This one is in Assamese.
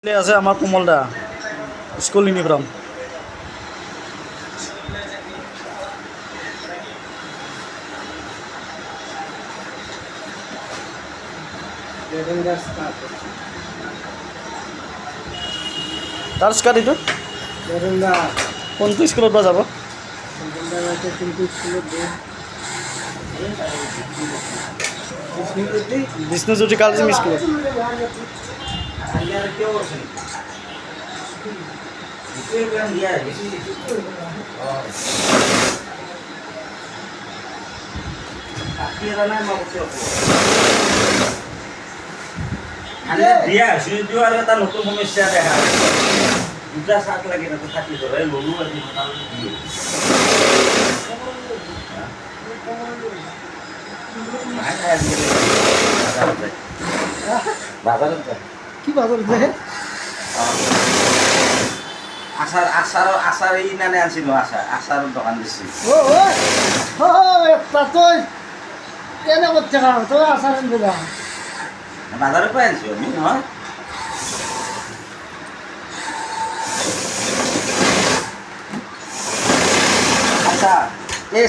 আছে আমার কোমলদা স্কুল ইউনিফর্ম তার স্কার্ট এইটো কোনটো স্কুলত বা যাব বিষ্ণুজ্যোতি কালজিম স্কুলত দিয়া যদিও আৰু এটা নতুন সমস্যা দেখা দুটা চাক লাগি তাতে থাকি ধৰে ললো আজি মোটামুটি দিয়ে বাজাৰত যায় কি বাজাৰত যায় আচাৰ এই নানে আনিছিলোঁ আচাৰৰ দোকান দিছিল তই কেনে কৰতে খাও তই আচাৰ আনবি না বাজাৰৰ পৰাই আনিছোঁ আমি নহয় আচ্ছা এই